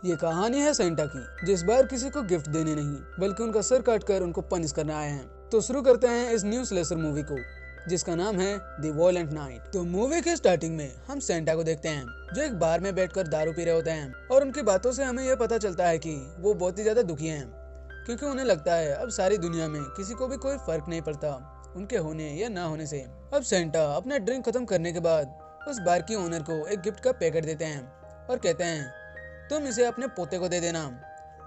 ये कहानी है सेंटा की, जिस बार किसी को गिफ्ट देने नहीं बल्कि उनका सर काटकर उनको पनिश करने आए हैं। तो शुरू करते हैं इस न्यू स्लेशर मूवी को, जिसका नाम है द वॉयलेंट नाइट। तो मूवी के स्टार्टिंग में हम सेंटा को देखते हैं, जो एक बार में बैठकर दारू पी रहे होते हैं। और उनकी बातों से हमें यह पता चलता है कि वो बहुत ही ज्यादा दुखी हैं, क्योंकि उन्हें लगता है अब सारी दुनिया में किसी को भी कोई फर्क नहीं पड़ता उनके होने या ना होने से। अब सेंटा अपना ड्रिंक खत्म करने के बाद उस बार की ओनर को एक गिफ्ट का पैकेट देते हैं और कहते हैं तुम इसे अपने पोते को दे देना।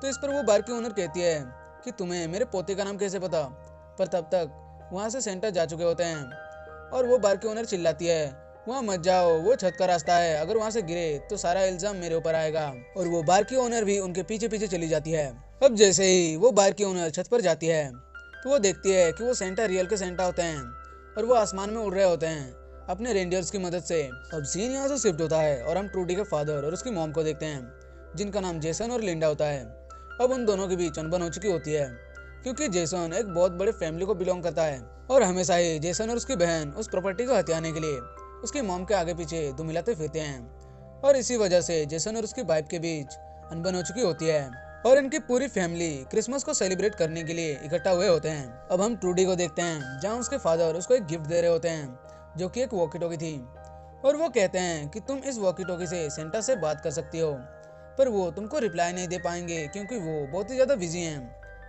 तो इस पर वो बार की ओनर कहती है कि तुम्हें मेरे पोते का नाम कैसे पता। पर तब तक वहाँ से सेंटा जा चुके होते हैं और वो बार की ओनर चिल्लाती है वहाँ मत जाओ, वो छत का रास्ता है, अगर वहाँ से गिरे तो सारा इल्जाम मेरे ऊपर आएगा। और वो बार की ओनर भी उनके पीछे पीछे चली जाती है। अब जैसे ही वो बार की ओनर छत पर जाती है तो वो देखती है कि वो सेंटा रियल के सेंटा होते हैं और वो आसमान में उड़ रहे होते हैं अपने रेंडियर्स की मदद से। अब सीन यहाँ से शिफ्ट होता है और हम ट्रूडी के फादर और उसकी मॉम को देखते हैं, जिनका नाम जेसन और लिंडा होता है। अब उन दोनों के बीच अनबन हो चुकी होती है, क्योंकि जेसन एक बहुत बड़े फैमिली को बिलोंग करता है और हमेशा ही जेसन और उसकी बहन उस प्रॉपर्टी को हथियाने के लिए उसकी मॉम के आगे पीछे दुमिलाते फिरते हैं। और इसी वजह से जेसन और उसकी वाइफ के बीच अनबन हो चुकी होती है और इनकी पूरी फैमिली क्रिसमस को सेलिब्रेट करने के लिए इकट्ठा हुए होते हैं। अब हम ट्रूडी को देखते हैं, जहाँ उसके फादर उसको एक गिफ्ट दे रहे होते हैं, जो कि एक वॉकी टॉकी थी। और वो कहते हैं कि तुम इस वॉकी टॉकी से सेंटा से बात कर सकती हो, पर वो तुमको रिप्लाई नहीं दे पाएंगे क्योंकि वो बहुत ही ज्यादा बिजी हैं।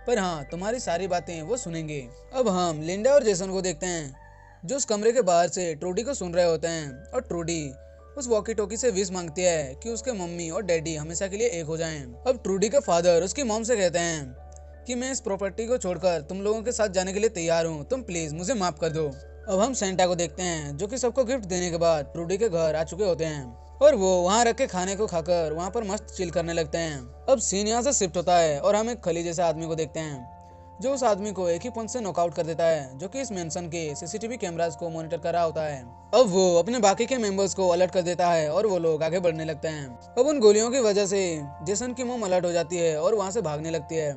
पर हाँ, तुम्हारी सारी बातें वो सुनेंगे। अब हम लिंडा और जेसन को देखते हैं, जो उस कमरे के बाहर से ट्रूडी को सुन रहे होते हैं। और ट्रूडी उस वॉकी टॉकी से विश मांगती है कि उसके मम्मी और डैडी हमेशा के लिए एक हो जाएं। अब ट्रूडी के फादर उसकी मॉम से कहते हैं कि मैं इस प्रॉपर्टी को छोड़कर तुम लोगों के साथ जाने के लिए तैयार हूँ, तुम प्लीज मुझे माफ कर दो। अब हम सेंटा को देखते हैं, जो कि सबको गिफ्ट देने के बाद ट्रूडी के घर आ चुके होते हैं और वो वहाँ रखे खाने को खाकर वहाँ पर मस्त चिल करने लगते हैं। अब सीन यहाँ से शिफ्ट होता है और हम एक खली जैसे आदमी को देखते हैं, जो उस आदमी को एक ही पंच से नॉकआउट कर देता है, जो कि इस मेंशन के सीसीटीवी कैमरास को मॉनिटर कर रहा होता है। अब वो अपने बाकी के मेंबर्स को अलर्ट कर देता है और वो लोग आगे बढ़ने लगते हैं। अब उन गोलियों की वजह से जेसन की मोम अलर्ट हो जाती है और वहाँ से भागने लगती है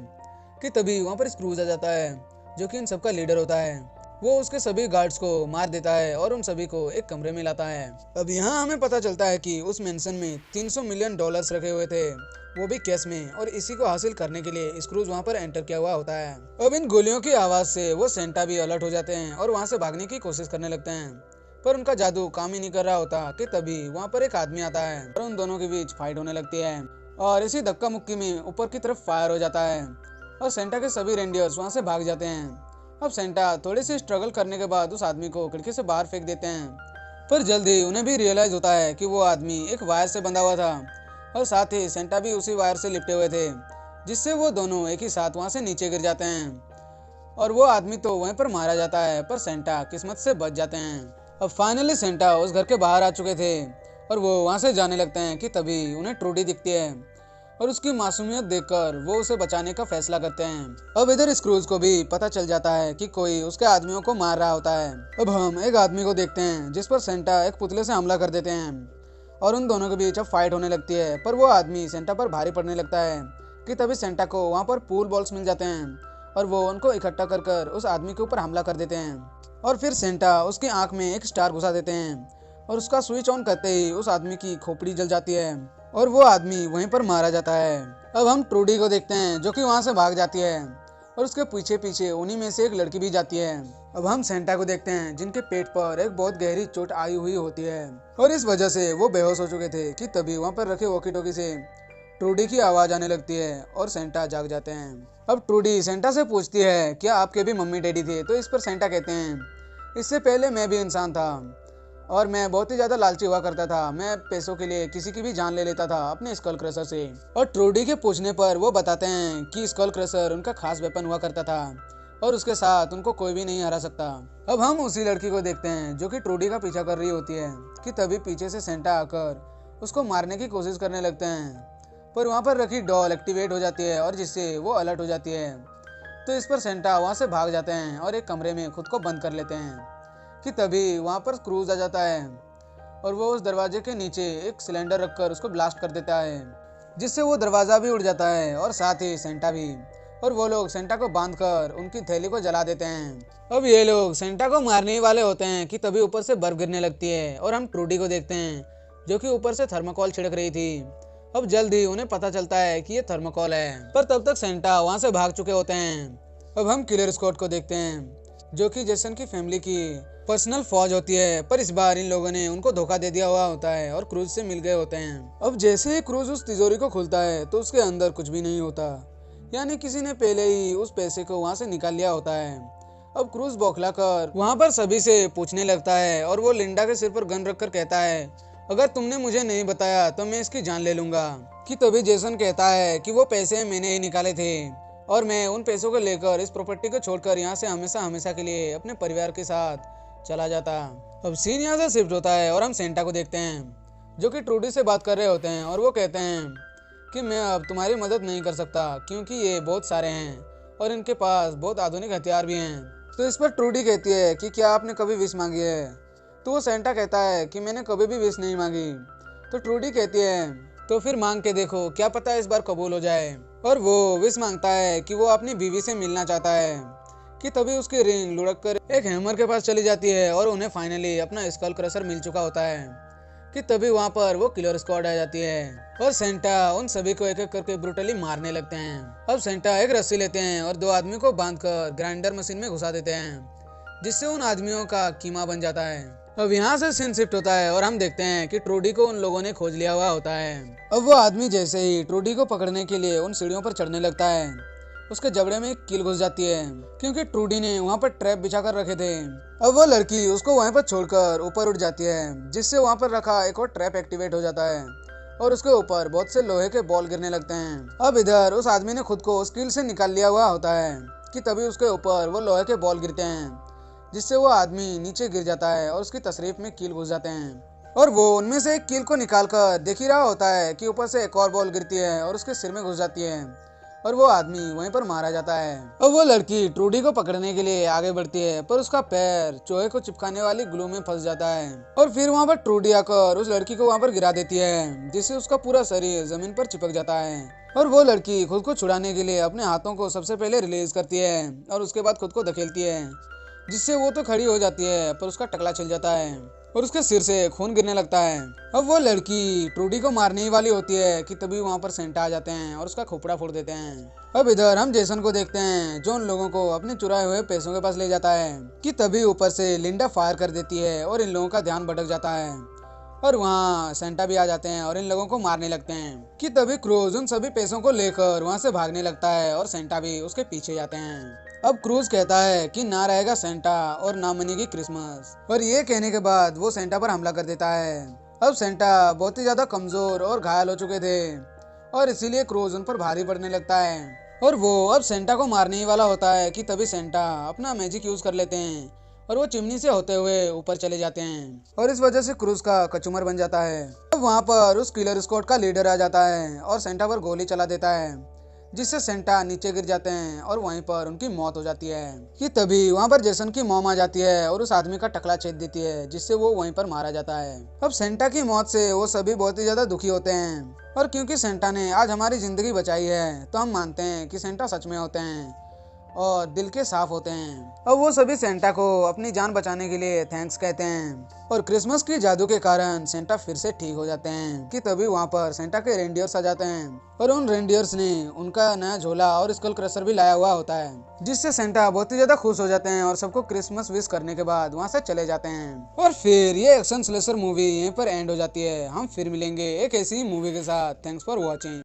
कि तभी वहाँ पर स्क्रूज आ जाता है, जो कि इन सबका लीडर होता है। वो उसके सभी गार्ड्स को मार देता है और उन सभी को एक कमरे में लाता है। अब यहाँ हमें पता चलता है कि उस मेंशन में $300 मिलियन रखे हुए थे, वो भी कैश में, और इसी को हासिल करने के लिए स्क्रूज वहाँ पर एंटर किया हुआ होता है। अब इन गोलियों की आवाज से वो सेंटा भी अलर्ट हो जाते हैं और वहाँ से भागने की कोशिश करने लगते हैं, पर उनका जादू काम ही नहीं कर रहा होता कि तभी वहाँ पर एक आदमी आता है और उन दोनों के बीच फाइट होने लगती है। और इसी धक्का मुक्की में ऊपर की तरफ फायर हो जाता है और सेंटा के सभी रेंडियर्स वहाँ से भाग जाते हैं। अब सेंटा थोड़ी सी स्ट्रगल करने के बाद उस आदमी को खिड़की से बाहर फेंक देते हैं, पर जल्दी उन्हें भी रियलाइज होता है कि वो आदमी एक वायर से बंधा हुआ था और साथ ही सेंटा भी उसी वायर से लिपटे हुए थे, जिससे वो दोनों एक ही साथ वहाँ से नीचे गिर जाते हैं और वो आदमी तो वहीं पर मारा जाता है, पर सेंटा किस्मत से बच जाते हैं। अब फाइनली सेंटा उस घर के बाहर आ चुके थे और वो वहाँ से जाने लगते हैं कि तभी उन्हें ट्रूडी दिखती है और उसकी मासूमियत देखकर वो उसे बचाने का फैसला करते हैं। अब इधर स्क्रूज को भी पता चल जाता है कि कोई उसके आदमियों को मार रहा होता है। अब हम एक आदमी को देखते हैं जिस पर सेंटा एक पुतले से हमला कर देते हैं और उन दोनों के बीच अब फाइट होने लगती है, पर वो आदमी सेंटा पर भारी पड़ने लगता है कि तभी सेंटा को वहाँ पर पूल बॉल्स मिल जाते हैं और वो उनको इकट्ठा कर कर उस आदमी के ऊपर हमला कर देते हैं। और फिर सेंटा उसकी आंख में एक स्टार घुसा देते हैं और उसका स्विच ऑन करते ही उस आदमी की खोपड़ी जल जाती है और वो आदमी वहीं पर मारा जाता है। अब हम ट्रूडी को देखते हैं, जो कि वहाँ से भाग जाती है और उसके पीछे पीछे उन्हीं में से एक लड़की भी जाती है। अब हम सेंटा को देखते हैं, जिनके पेट पर एक बहुत गहरी चोट आई हुई होती है और इस वजह से वो बेहोश हो चुके थे कि तभी वहाँ पर रखे वॉकी टॉकी से ट्रूडी की आवाज आने लगती है और सेंटा जाग जाते हैं। अब ट्रूडी सेंटा से पूछती है क्या आपके भी मम्मी डैडी थे, तो इस पर सेंटा कहते हैं इससे पहले मैं भी इंसान था और मैं बहुत ही ज्यादा लालची हुआ करता था, मैं पैसों के लिए किसी की भी जान ले लेता था अपने स्कल क्रशर से। और ट्रूडी के पूछने पर वो बताते हैं कि स्कल क्रशर उनका खास वेपन हुआ करता था और उसके साथ उनको कोई भी नहीं हरा सकता। अब हम उसी लड़की को देखते हैं, जो कि ट्रूडी का पीछा कर रही होती है कि तभी पीछे से सेंटा आकर उसको मारने की कोशिश करने लगते हैं, पर वहाँ पर रखी डॉल एक्टिवेट हो जाती है और जिससे वो अलर्ट हो जाती है। तो इस पर सेंटा वहाँ से भाग जाते हैं और एक कमरे में खुद को बंद कर लेते हैं कि तभी वहाँ पर क्रूज आ जाता है और वो उस दरवाजे के नीचे एक सिलेंडर रखकर उसको ब्लास्ट कर देता है, जिससे वो दरवाज़ा भी उड़ जाता है और साथ ही सेंटा भी। और वो लोग सेंटा को बांधकर उनकी थैली को जला देते हैं। अब ये लोग सेंटा को मारने ही वाले होते हैं कि तभी ऊपर से बर्फ गिरने लगती है और हम ट्रूडी को देखते हैं, जो कि ऊपर से थर्माकोल छिड़क रही थी अब जल्द ही उन्हें पता चलता है कि ये थर्मोकॉल है, पर तब तक सेंटा वहाँ से भाग चुके होते हैं। अब हम किलर स्क्वाड को देखते हैं, जो कि जेसन की फैमिली की पर्सनल फौज होती है, पर इस बार इन लोगों ने उनको धोखा दे दिया हुआ होता है और क्रूज से मिल गए होते हैं। अब जैसे ही क्रूज उस तिजोरी को खुलता है तो उसके अंदर कुछ भी नहीं होता, यानी किसी ने पहले ही उस पैसे को वहाँ से निकाल लिया होता है। अब क्रूज बौखला कर वहाँ पर सभी से पूछने लगता है और वो लिंडा के सिर पर गन रखकर कहता है, अगर तुमने मुझे नहीं बताया तो मैं इसकी जान ले लूंगा। कि तभी जेसन कहता है कि वो पैसे मैंने ही निकाले थे और मैं उन पैसों को लेकर इस प्रॉपर्टी को छोड़कर यहाँ से हमेशा हमेशा के लिए अपने परिवार के साथ चला जाता। अब सीन यहाँ से शिफ्ट होता है और हम सेंटा को देखते हैं, जो कि ट्रूडी से बात कर रहे होते हैं और वो कहते हैं कि मैं अब तुम्हारी मदद नहीं कर सकता क्योंकि ये बहुत सारे हैं और इनके पास बहुत आधुनिक हथियार भी हैं। तो इस पर ट्रूडी कहती है कि क्या आपने कभी विश मांगी है? तो वो सेंटा कहता है कि मैंने कभी भी विश नहीं मांगी। तो ट्रूडी कहती है तो फिर मांग के देखो, क्या पता इस बार कबूल हो जाए। और वो विश मांगता है कि वो अपनी बीवी से मिलना चाहता है। कि तभी उसकी रिंग लुढ़क कर एक हैमर के पास चली जाती है और उन्हें फाइनली अपना स्कल क्रशर मिल चुका होता है। कि तभी वहाँ पर वो किलर स्क्वाड आ जाती है और सेंटा उन सभी को एक एक करके ब्रूटली मारने लगते हैं। अब सेंटा एक रस्सी लेते हैं और 2 आदमी को बांधकर ग्राइंडर मशीन में घुसा देते हैं, जिससे उन आदमियों का कीमा बन जाता है। अब यहाँ से सीन शिफ्ट होता है और हम देखते हैं कि ट्रूडी को उन लोगों ने खोज लिया हुआ होता है। अब वो आदमी जैसे ही ट्रूडी को पकड़ने के लिए उन सीढ़ियों पर चढ़ने लगता है, उसके जबड़े में एक कील घुस जाती है क्योंकि ट्रूडी ने वहाँ पर ट्रैप बिछा कर रखे थे। अब वो लड़की उसको वहीं पर छोड़कर ऊपर उठ जाती है, जिससे वहाँ पर रखा एक और ट्रैप एक्टिवेट हो जाता है और उसके ऊपर बहुत से लोहे के बॉल गिरने लगते हैं। अब इधर उस आदमी ने खुद को उस कील से निकाल लिया हुआ होता है कि तभी उसके ऊपर वो लोहे के बॉल गिरते हैं, जिससे वो आदमी नीचे गिर जाता है और उसकी तशरीफ में कील घुस जाते हैं। और वो उनमें से एक कील को निकाल कर देख ही रहा होता है कि ऊपर से एक और बॉल गिरती है और उसके सिर में घुस जाती है और वो आदमी वहीं पर मारा जाता है। और वो लड़की ट्रूडी को पकड़ने के लिए आगे बढ़ती है, पर उसका पैर चोहे को चिपकाने वाली ग्लू में फंस जाता है और फिर वहाँ पर ट्रूडी आकर उस लड़की को वहाँ पर गिरा देती है, जिससे उसका पूरा शरीर जमीन पर चिपक जाता है। और वो लड़की खुद को छुड़ाने के लिए अपने हाथों को सबसे पहले रिलीज करती है और उसके बाद खुद को धकेलती है, जिससे वो तो खड़ी हो जाती है पर उसका टकला छिल जाता है और उसके सिर से खून गिरने लगता है। अब वो लड़की ट्रूडी को मारने ही वाली होती है कि तभी वहाँ पर सेंटा आ जाते हैं और उसका खोपड़ा फोड़ देते हैं। अब इधर हम जेसन को देखते हैं, जो उन लोगों को अपने चुराए हुए पैसों के पास ले जाता है। कि तभी ऊपर से लिंडा फायर कर देती है और इन लोगों का ध्यान भटक जाता है और वहाँ सेंटा भी आ जाते हैं और इन लोगों को मारने लगते हैं। कि तभी क्रूज उन सभी पैसों को लेकर वहाँ से भागने लगता है और सेंटा भी उसके पीछे जाते हैं। अब क्रूज कहता है कि ना रहेगा सेंटा और ना मनेगी क्रिसमस, और ये कहने के बाद वो सेंटा पर हमला कर देता है। अब सेंटा बहुत ही ज्यादा कमजोर और घायल हो चुके थे और इसीलिए क्रूज उन पर भारी पड़ने लगता है और वो अब सेंटा को मारने ही वाला होता है। कि तभी सेंटा अपना मैजिक यूज कर लेते हैं और वो चिमनी से होते हुए ऊपर चले जाते हैं और इस वजह से क्रूज का कचूमर बन जाता है। अब वहाँ पर उस किलर स्क्वाड का लीडर आ जाता है और सेंटा पर गोली चला देता है, जिससे सेंटा नीचे गिर जाते हैं और वहीं पर उनकी मौत हो जाती है। कि तभी वहाँ पर जेसन की मॉम आ जाती है और उस आदमी का टकला छेद देती है, जिससे वो वहीं पर मारा जाता है। अब सेंटा की मौत से वो सभी बहुत ही ज्यादा दुखी होते हैं और क्योंकि सेंटा ने आज हमारी जिंदगी बचाई है तो हम मानते हैं कि सेंटा सच में होते हैं और दिल के साफ होते हैं। अब वो सभी सेंटा को अपनी जान बचाने के लिए थैंक्स कहते हैं और क्रिसमस की जादू के कारण सेंटा फिर से ठीक हो जाते हैं। कि तभी वहाँ पर सेंटा के रेंडियर्स आ जाते हैं और उन रेंडियर्स ने उनका नया झोला और स्कल क्रशर भी लाया हुआ होता है, जिससे सेंटा बहुत ही ज्यादा खुश हो जाते हैं और सबको क्रिसमस विश करने के बाद वहाँ से चले जाते हैं। और फिर ये एक्शन स्लेशर मूवी यहीं पर एंड हो जाती है। हम फिर मिलेंगे एक ऐसी मूवी के साथ। Thanks for watching.